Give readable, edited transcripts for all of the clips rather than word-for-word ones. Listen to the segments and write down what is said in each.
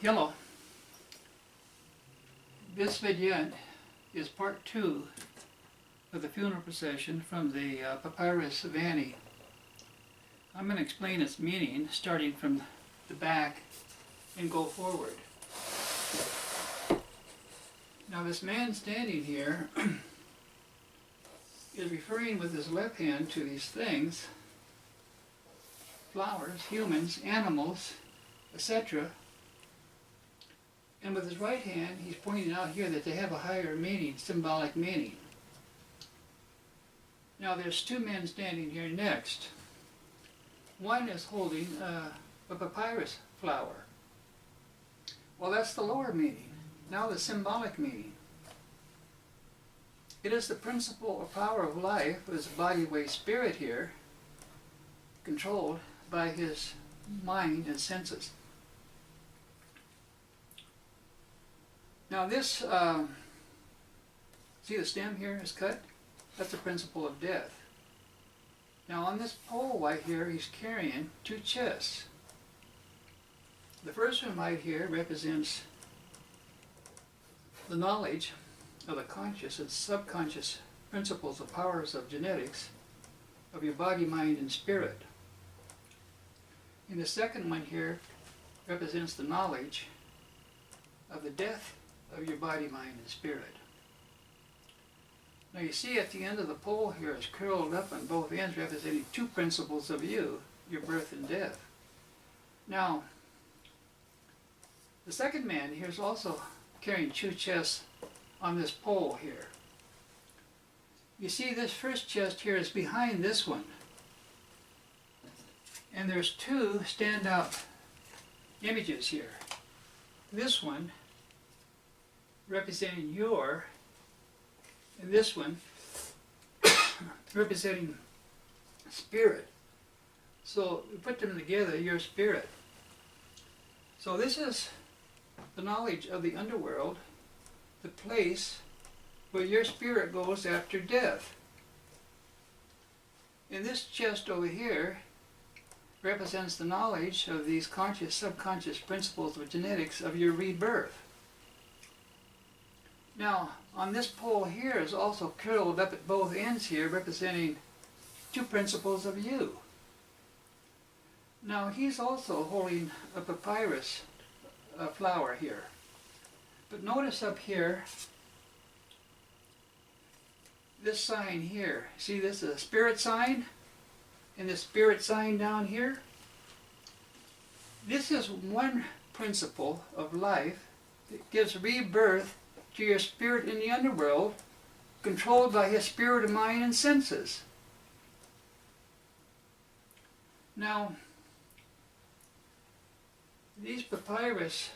Hello. This vignette is part 2 of the funeral procession from the Papyrus of Ani. I'm going to explain its meaning starting from the back and go forward. Now this man standing here is referring with his left hand to these things, flowers, humans, animals, etc. And with his right hand, he's pointing out here that they have a higher meaning, symbolic meaning. Now there's two men standing here next. One is holding a papyrus flower. Well, that's the lower meaning. Now the symbolic meaning. It is the principle or power of life, as body, way, spirit here, controlled by his mind and senses. Now this, see the stem here is cut? That's the principle of death. Now on this pole right here, he's carrying two chests. The first one right here represents the knowledge of the conscious and subconscious principles of powers of genetics of your body, mind, and spirit. And the second one here represents the knowledge of the death of your body, mind, and spirit. Now you see at the end of the pole here is curled up on both ends, representing two principles of you, your birth and death. Now, the second man here is also carrying two chests on this pole here. You see this first chest here is behind this one. And there's two standout images here. This one representing your, and this one representing spirit. So we put them together, your spirit. So this is the knowledge of the underworld, the place where your spirit goes after death. And this chest over here represents the knowledge of these conscious, subconscious principles of genetics of your rebirth. Now, on this pole here is also curled up at both ends here, representing two principles of you. Now, he's also holding a papyrus flower here. But notice up here, this sign here. See, this is a spirit sign, and the spirit sign down here. This is one principle of life that gives rebirth to your spirit in the underworld, controlled by his spirit of mind and senses. Now, these papyrus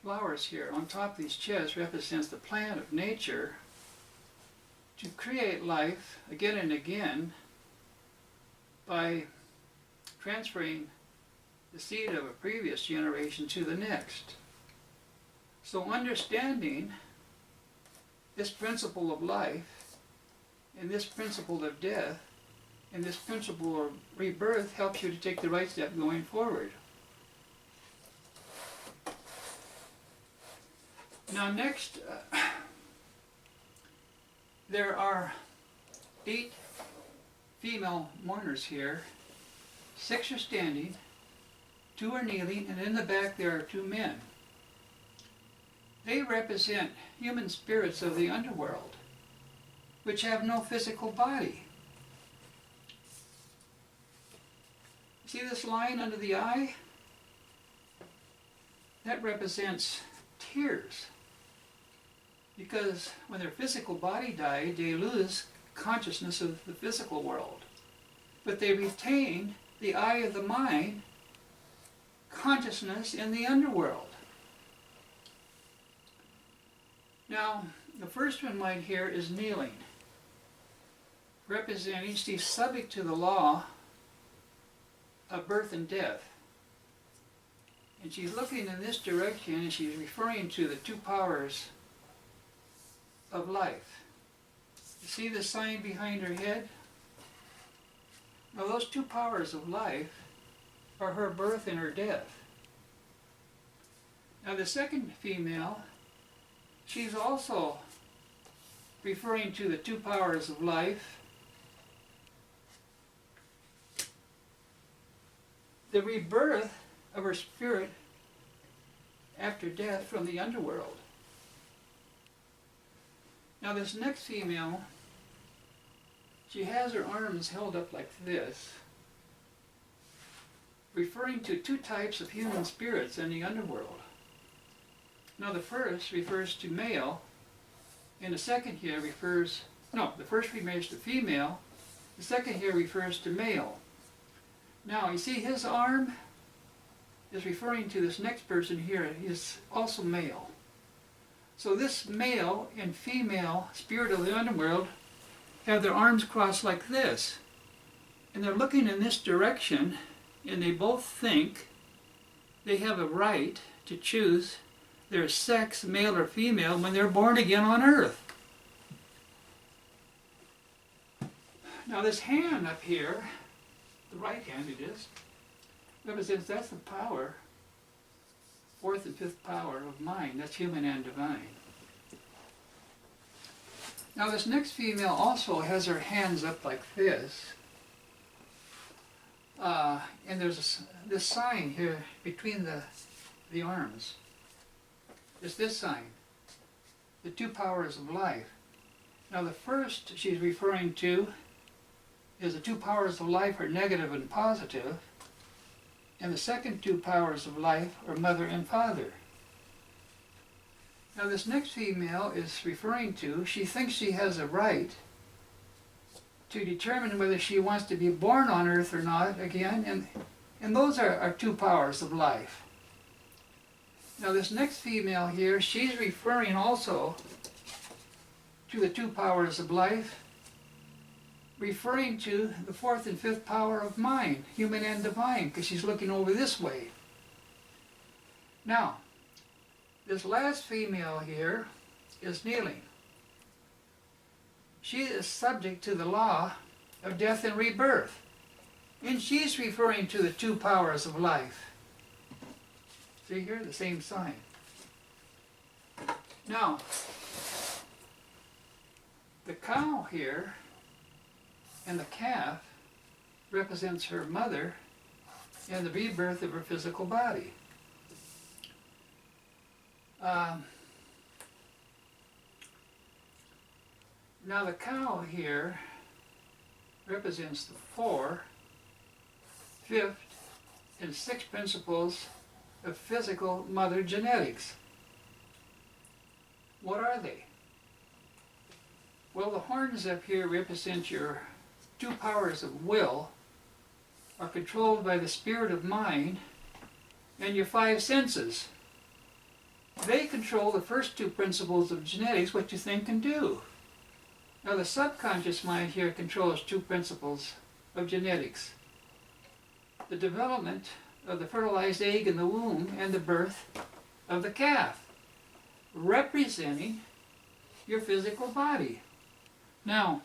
flowers here on top of these chests represents the plan of nature to create life again and again by transferring the seed of a previous generation to the next. So understanding this principle of life and this principle of death and this principle of rebirth helps you to take the right step going forward. Now next, there are 8 female mourners here. 6 are standing, 2 are kneeling, and in the back there are 2 men. They represent human spirits of the underworld, which have no physical body. See this line under the eye? That represents tears. Because when their physical body died, they lose consciousness of the physical world. But they retain the eye of the mind, consciousness in the underworld. Now, the first one right here is kneeling, representing she's subject to the law of birth and death. And she's looking in this direction, and she's referring to the 2 powers of life. You see the sign behind her head? Now those 2 powers of life are her birth and her death. Now the second female, she's also referring to the two powers of life, the rebirth of her spirit after death from the underworld. Now this next female, she has her arms held up like this, referring to two types of human spirits in the underworld. Now the first refers to male, and the second here refers, no, the first refers to female, the second here refers to male. Now you see his arm is referring to this next person here, is also male. So this male and female spirit of the underworld have their arms crossed like this, and they're looking in this direction, and they both think they have a right to choose their sex, male or female, when they're born again on earth. Now this hand up here, the right hand it is, represents, that's the power, fourth and fifth power of mind. That's human and divine. Now this next female also has her hands up like this. And there's this sign here between the arms. It's this sign, the two powers of life. Now the first she's referring to is the two powers of life are negative and positive, and the second two powers of life are mother and father. Now this next female is referring to, she thinks she has a right to determine whether she wants to be born on earth or not again, and those are two powers of life. Now this next female here, she's referring also to the two powers of life, referring to the fourth and fifth power of mind, human and divine, because she's looking over this way. Now, this last female here is kneeling. She is subject to the law of death and rebirth, and she's referring to the two powers of life. See here, the same sign. Now, the cow here and the calf represents her mother and the rebirth of her physical body. Now the cow here represents the fourth, fifth, and sixth principles of physical mother genetics. What are they? Well, the horns up here represent your two powers of will, are controlled by the spirit of mind, and your five senses. They control the first two principles of genetics, what you think and do. Now the subconscious mind here controls two principles of genetics: the development of the fertilized egg in the womb and the birth of the calf, representing your physical body. Now,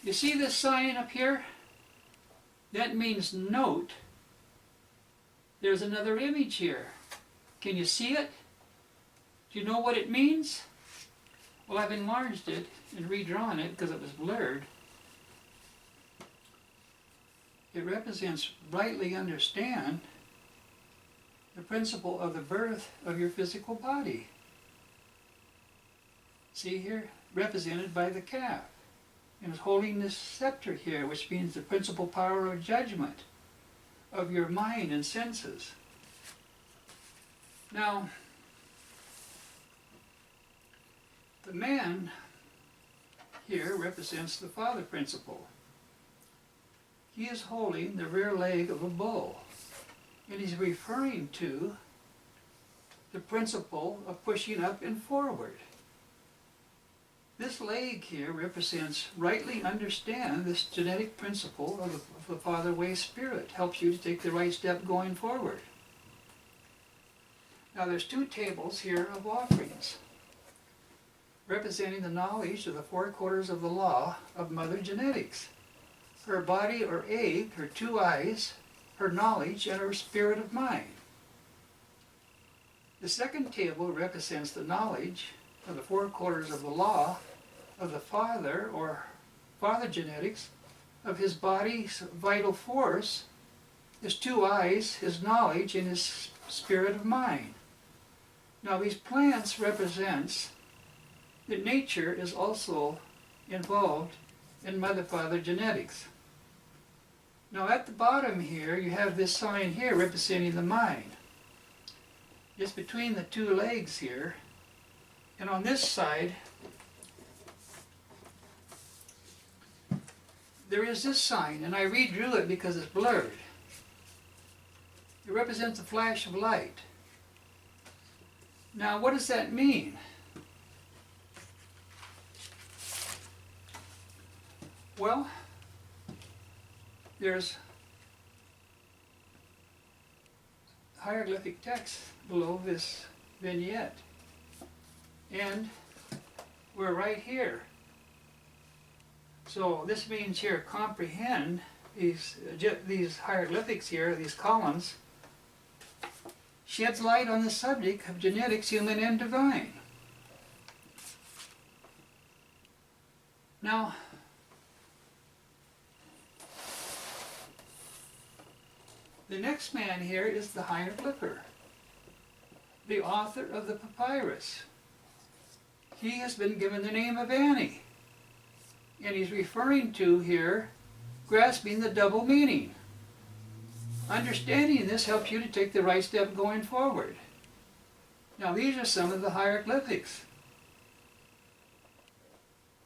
you see this sign up here? That means note. There's another image here. Can you see it? Do you know what it means? Well, I've enlarged it and redrawn it because it was blurred. It represents, rightly understand, the principle of the birth of your physical body. See here? Represented by the calf. And it's holding this scepter here, which means the principal power of judgment of your mind and senses. Now, the man here represents the father principle. He is holding the rear leg of a bull, and he's referring to the principle of pushing up and forward. This leg here represents, rightly understand this genetic principle of the Father Way Spirit. Helps you to take the right step going forward. Now there's two tables here of offerings, representing the knowledge of the four quarters of the law of mother genetics. Her body or egg, her two eyes, her knowledge, and her spirit of mind. The second table represents the knowledge of the four quarters of the law of the father, or father genetics, of his body's vital force, his two eyes, his knowledge, and his spirit of mind. Now these plants represents that nature is also involved in mother-father genetics. Now at the bottom here, you have this sign here representing the mind. It's between the two legs here, and on this side, there is this sign, and I redrew it because it's blurred. It represents a flash of light. Now, what does that mean? Well, there's hieroglyphic text below this vignette, and we're right here. So this means here, comprehend these hieroglyphics here, these columns, sheds light on the subject of genetics, human and divine. Now, the next man here is the hieroglypher, the author of the papyrus. He has been given the name of Ani, and he's referring to here grasping the double meaning. Understanding this helps you to take the right step going forward. Now these are some of the hieroglyphics.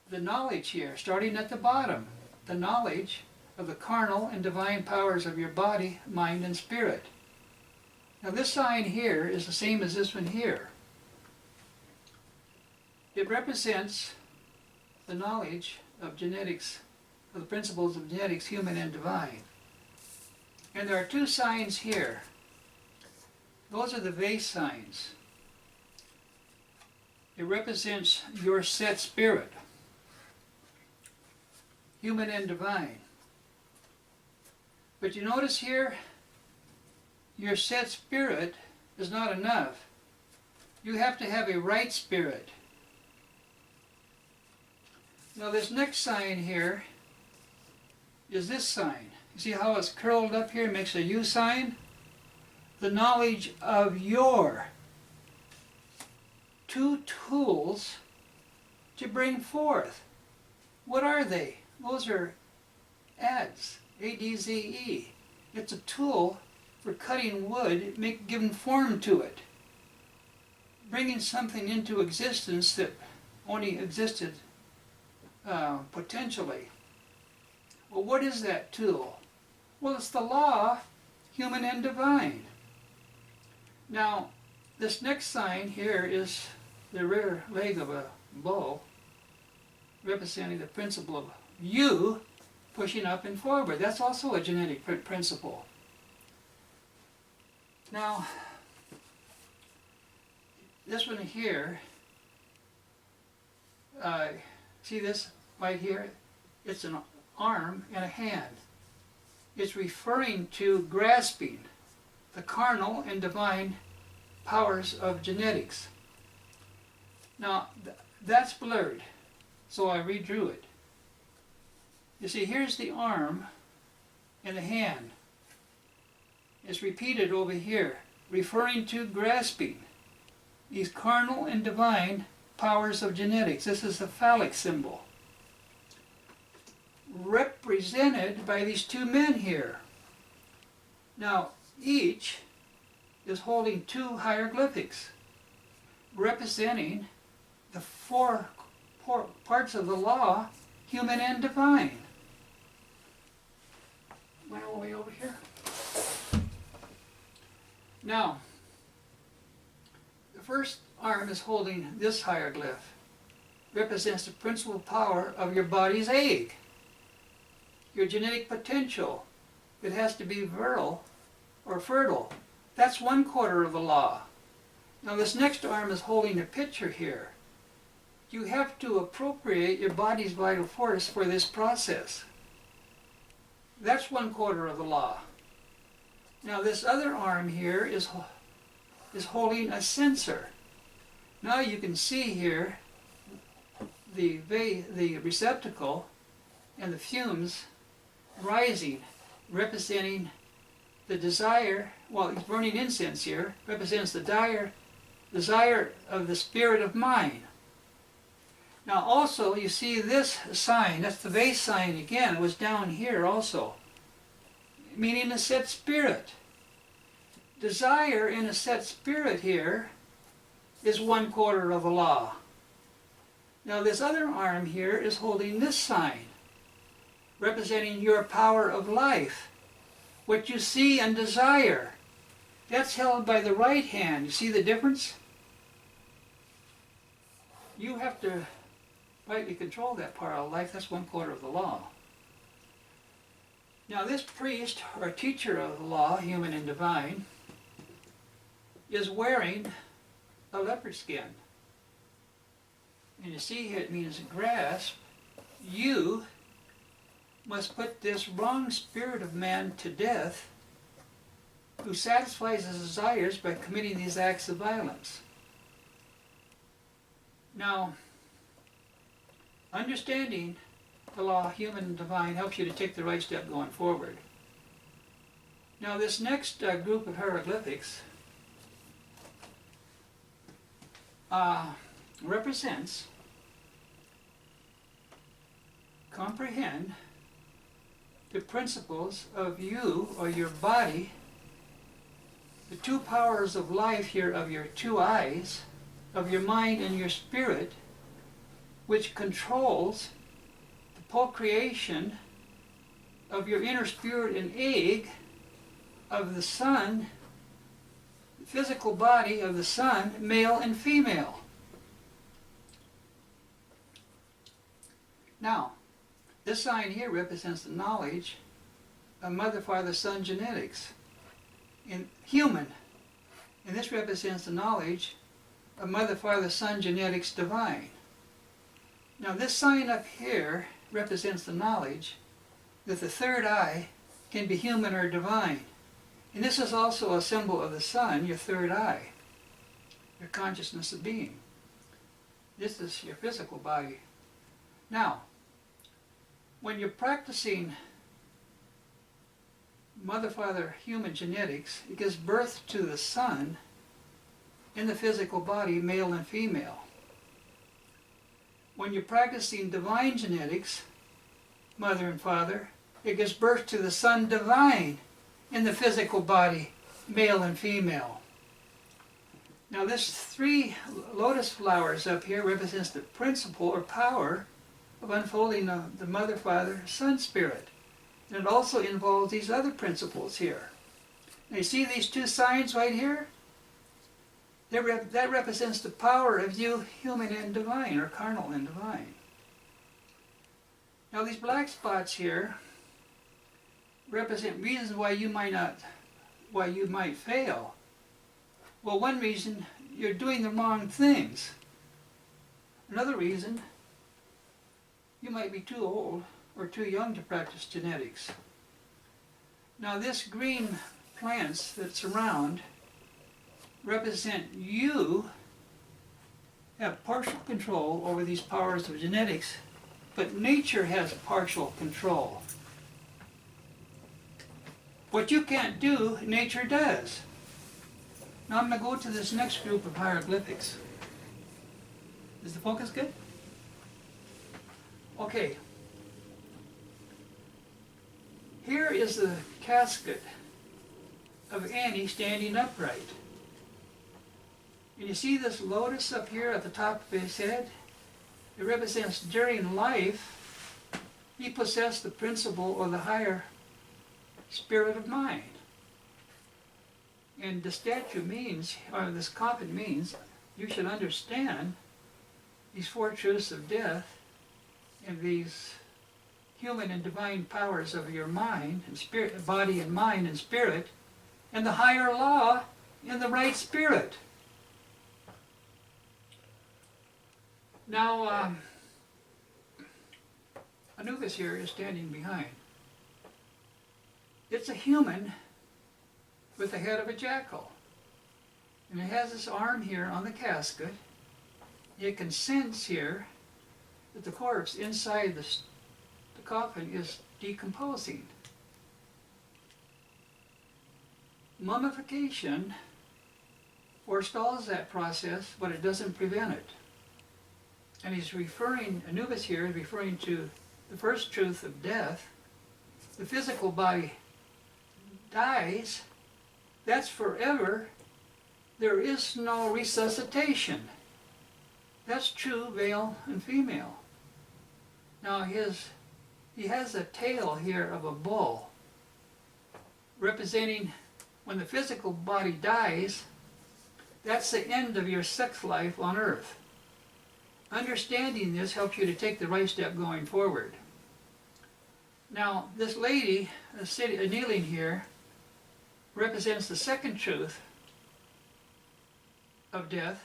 The knowledge here, starting at the bottom, the knowledge of the carnal and divine powers of your body, mind, and spirit. Now this sign here is the same as this one here. It represents the knowledge of genetics, of the principles of genetics, human and divine. And there are two signs here. Those are the vase signs. It represents your set spirit, human and divine. But you notice here, your set spirit is not enough. You have to have a right spirit. Now this next sign here is this sign. You see how it's curled up here, makes a U sign? The knowledge of your two tools to bring forth. What are they? Those are adze, A-D-Z-E. It's a tool for cutting wood, giving form to it. Bringing something into existence that only existed potentially. Well, what is that tool? Well, it's the law, human and divine. Now, this next sign here is the rear leg of a bull, representing the principle of you pushing up and forward. That's also a genetic principle. Now, this one here, see this right here? It's an arm and a hand. It's referring to grasping the carnal and divine powers of genetics. Now, that's blurred, so I redrew it. You see, here's the arm and the hand. It's repeated over here, referring to grasping these carnal and divine powers of genetics. This is the phallic symbol, represented by these two men here. Now, each is holding two hieroglyphics, representing the four parts of the law, human and divine. Went all the way over here. Now, the first arm is holding this hieroglyph. Represents the principal power of your body's egg. Your genetic potential. It has to be virile or fertile. That's 1/4 of the law. Now this next arm is holding a picture here. You have to appropriate your body's vital force for this process. That's 1/4 of the law. Now this other arm here is is holding a censer. Now you can see here the receptacle and the fumes rising, representing the desire. Well, he's burning incense here, represents the desire of the spirit of mind. Now also you see this sign, that's the vase sign again, it was down here also, meaning a set spirit. Desire in a set spirit here is 1/4 of the law. Now this other arm here is holding this sign, representing your power of life. What you see and desire, that's held by the right hand. You see the difference? You have to rightly control that power of life. That's 1/4 of the law. Now this priest, or teacher of the law, human and divine, is wearing a leopard skin. And you see here it means grasp. You must put this wrong spirit of man to death, who satisfies his desires by committing these acts of violence. Now, understanding the law, human and divine, helps you to take the right step going forward. Now this next group of hieroglyphics represents, comprehend the principles of you, or your body, the two powers of life here of your two eyes, of your mind and your spirit, which controls the procreation of your inner spirit and egg of the sun, the physical body of the sun, male and female. Now, this sign here represents the knowledge of mother, father, son genetics in human. And this represents the knowledge of mother, father, son genetics divine. Now this sign up here represents the knowledge that the third eye can be human or divine. And this is also a symbol of the sun, your third eye, your consciousness of being. This is your physical body. Now, when you're practicing mother, father, human genetics, it gives birth to the son in the physical body, male and female. When you're practicing divine genetics, mother and father, it gives birth to the son divine in the physical body, male and female. Now this 3 lotus flowers up here represents the principle or power of unfolding the mother, father, son spirit. And it also involves these other principles here. Now you see these 2 signs right here? That represents the power of you, human and divine, or carnal and divine. Now these black spots here represent reasons why you might fail. Well, one reason, you're doing the wrong things. Another reason, you might be too old or too young to practice genetics. Now this green plants that surround represent you have partial control over these powers of genetics, but nature has partial control. What you can't do, nature does. Now I'm going to go to this next group of hieroglyphics. Is the focus good? Okay. Here is the casket of Ani standing upright. And you see this lotus up here at the top of his head? It represents during life, he possessed the principle or the higher spirit of mind. And the statue means, or this coffin means, you should understand these 4 truths of death and these human and divine powers of your mind and spirit, body and mind and spirit, and the higher law in the right spirit. Now, Anubis here is standing behind. It's a human with the head of a jackal. And it has this arm here on the casket. It can sense here that the corpse inside the coffin is decomposing. Mummification forestalls that process, but it doesn't prevent it. And he's referring, Anubis here is referring to the first truth of death. The physical body dies, that's forever. There is no resuscitation. That's true, male and female. Now he has a tail here of a bull, representing when the physical body dies, that's the end of your sex life on earth. Understanding this helps you to take the right step going forward. Now, this lady kneeling here represents the second truth of death.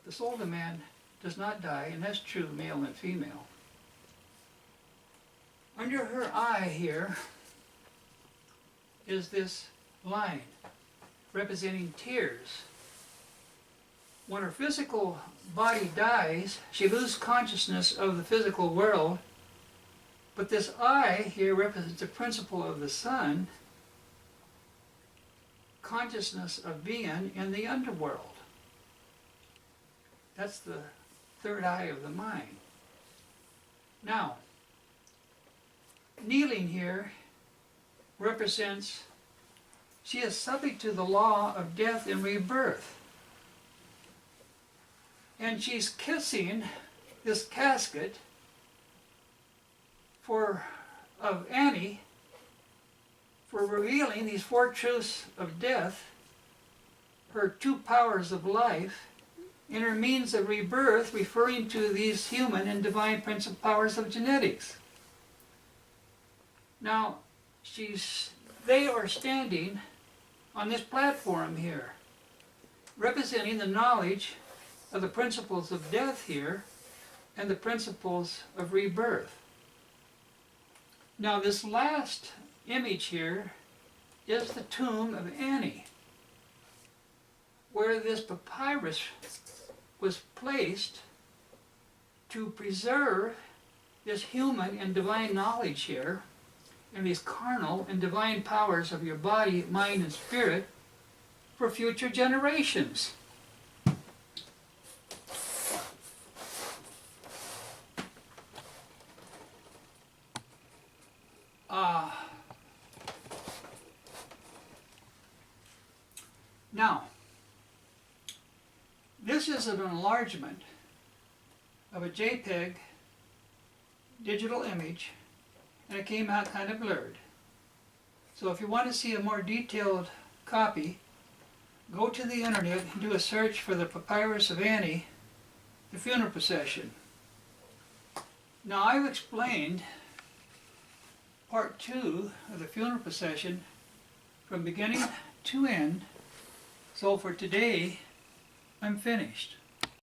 The soul of the man does not die, and that's true, male and female. Under her eye here is this line representing tears. When her physical body dies, she loses consciousness of the physical world, but this eye here represents the principle of the sun, consciousness of being in the underworld. That's the third eye of the mind. Now, kneeling here represents she is subject to the law of death and rebirth. And she's kissing this casket of Ani for revealing these four truths of death, her two powers of life, and her means of rebirth, referring to these human and divine principal powers of genetics. Now, they are standing on this platform here, representing the knowledge of the principles of death here and the principles of rebirth. Now, this last image here is the tomb of Ani, where this papyrus was placed to preserve this human and divine knowledge here, and these carnal and divine powers of your body, mind, and spirit for future generations. Now, this is an enlargement of a JPEG digital image, and it came out kind of blurred. So if you want to see a more detailed copy, go to the internet and do a search for the Papyrus of Ani, the funeral procession. Now, I've explained part 2 of the funeral procession from beginning to end, so for today I'm finished.